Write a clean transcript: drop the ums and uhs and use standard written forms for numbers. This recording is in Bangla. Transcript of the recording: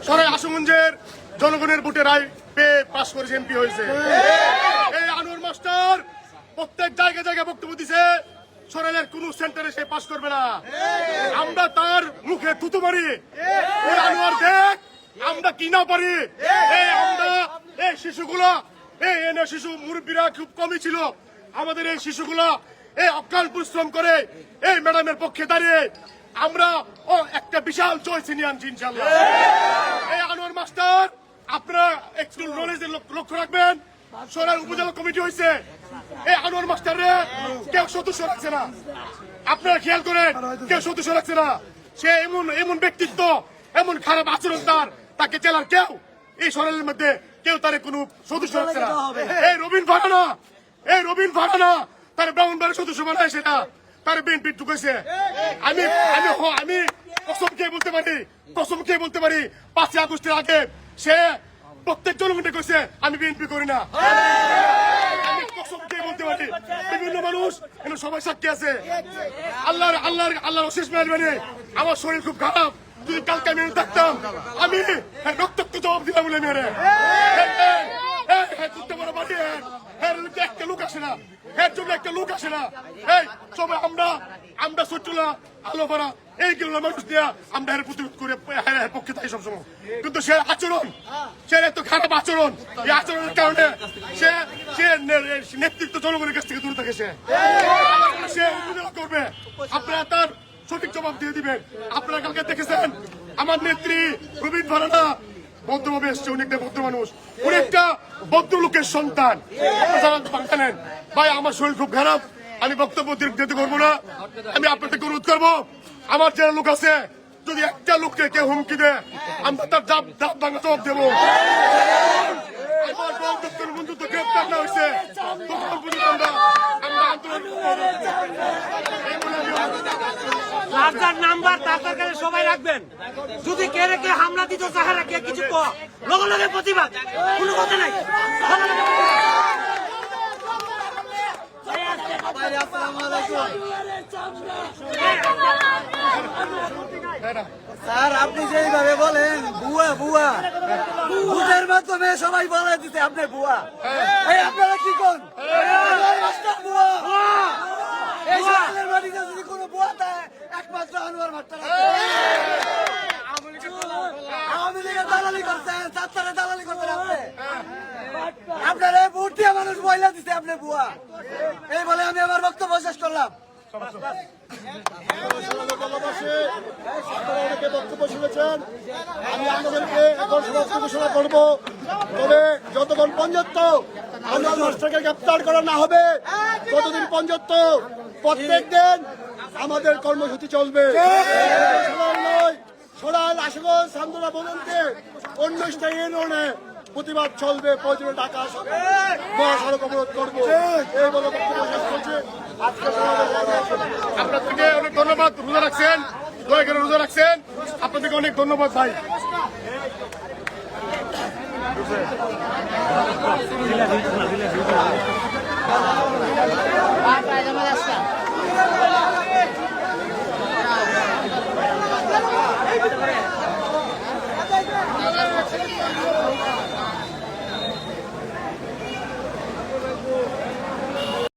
সরাই আশুগঞ্জের জনগণের ভোটে রায় পেয়ে পাশ করেছে, এমপি হয়েছে। এই আনোয়ার মাস্টার প্রত্যেক জায়গায় জায়গায় বক্তব্য দিছে, সরাইলের কোন সেন্টারে সে পাশ করবে না। আমরা তার মুখে থুতু মারি, ওই আনোয়ার দেখ আমরা কি না পারি। আমরা এই শিশুগুলা, এই এনে শিশু মুরব্বীরা খুব কমই ছিল, আমাদের এই শিশুগুলা এই অকাল পরিশ্রম করে এই ম্যাডামের পক্ষে দাঁড়িয়ে আমরা একটা বিশাল জয় ছিনিয়ে আনছি ইনশাল্লাহ। এই আনোয়ার মাস্টার আপনারা একটু নলেজের লক্ষ্য রাখবেন। সরাই উপজেলা কমিটি হয়েছে, এই আনোয়ার মাস্টারে কেউ সদস্য রাখছে না, আপনারা খেয়াল করেন, কেউ সদস্য রাখছে না। সে এমন এমন ব্যক্তিত্ব, এমন খারাপ আচরণ তার, তাকে জেলার কেউ এই সরাইলের মধ্যে কেউ তার কোনো সদস্য রাখছে না। এই রবিন ফারানা তার ব্রাহ্মণবাড়ির সদস্য বানায়, সেটা তার বিএনপি ঢুকেছে। আমি কসম খেয়ে বলতে পারি 5 আগস্টের আগে সে প্রত্যেক জনগণকে কইছে আমি বিএনপি করি না। আমি কসম খেয়ে বলতে পারি, বিভিন্ন মানুষ এখানে সবাই সাক্ষী আছে। আল্লাহর অশেষ মেহরবানি, আমার শরীর খুব খারাপ, যদি কালকে আমি থাকতাম আমি রক্তাক্ত জবাব দিলাম বলে মেরে একটা লোক আসে না, এর জন্য একটা লোক আসে না। এই সবাই আমরা সচ্চলা আলো ভরা এইগুলো মানুষ দেয়া আমরা এর প্রতিরোধ করে পক্ষে থাকি সবসময়। কিন্তু সে আচরণ, সে এত খারাপ আচরণ, এই আচরণের কারণে সে নেতৃত্ব জনগণের কাছ থেকে দূরে থাকে। সে উপজেলা করবে, আপনারা তার সঠিক জবাব দিয়ে দিবেন। আপনারা কালকে দেখেছেন আমার নেত্রী রবিন ফারানা ভদ্রভাবে এসছে, উনি একটা ভদ্র মানুষ, উনি একটা ভদ্রলোকের সন্তান। জানেন ভাই আমার শরীর খুব খারাপ, আমি বক্তব্য দিতে করবো না। আমি আপনাদেরকে অনুরোধ করবো, আমার যারা লোক আছে যদি একটা লোককে কেউ হুমকি দেয় আমরা তার দাঁত ভাঙা জবাব দেবো। আমার বন্ধু তো গ্রেপ্তার না হয়েছে আমরা আন্দোলন যার নাম্বার তার কাছে সবাই রাখবেন। যদি কে রেখে হামলা দিত চাহারা কে কিছু লগে লগে প্রতিবাদ, কোনো কথা নাই। স্যার আপনি যেইভাবে বলেন বুয়া বুয়া, ভোটের মাধ্যমে সবাই বলে দিতে আপনি বুয়া, এই আপনারা কি কোন বুয়া? এই সরকারের বাড়িতে যদি কোনো বুয়া থাকে একমাত্র আনোয়ার মাস্টার। আওয়ামী লীগের দালালি করছেন, ছাত্রের দালালি করছেন আপনি। আপনার এই ভোট দিয়ে মানুষ বইলা দিতে আপনি বুয়া। এই বলে আমি আমার বক্তব্য শেষ করলাম। অনেকে বক্তব্য শুনেছেন, আমি আপনাদেরকে এখন সমাপ্ত ঘোষণা করবো। তবে যতক্ষণ পর্যন্ত আনোয়ার মাস্টারকে গ্রেপ্তার করা না হবে ততদিন পর্যন্ত প্রত্যেক দিন আমাদের কর্মসূচি চলবে। সরাইল আশুগঞ্জ সান্দোলা বলতে অন্য স্থায়ী ইউনিয়নে প্রতিবাদ চলবে, প্রয়োজনে ঢাকা মহাসড়ক অবরোধ করবো। এই বলে বক্তব্য শেষ করছে। আপনাদেরকে অনেক ধন্যবাদ, রোজা রাখছেন, দয়া করে রোজা রাখছেন, আপনাদেরকে অনেক ধন্যবাদ ভাই।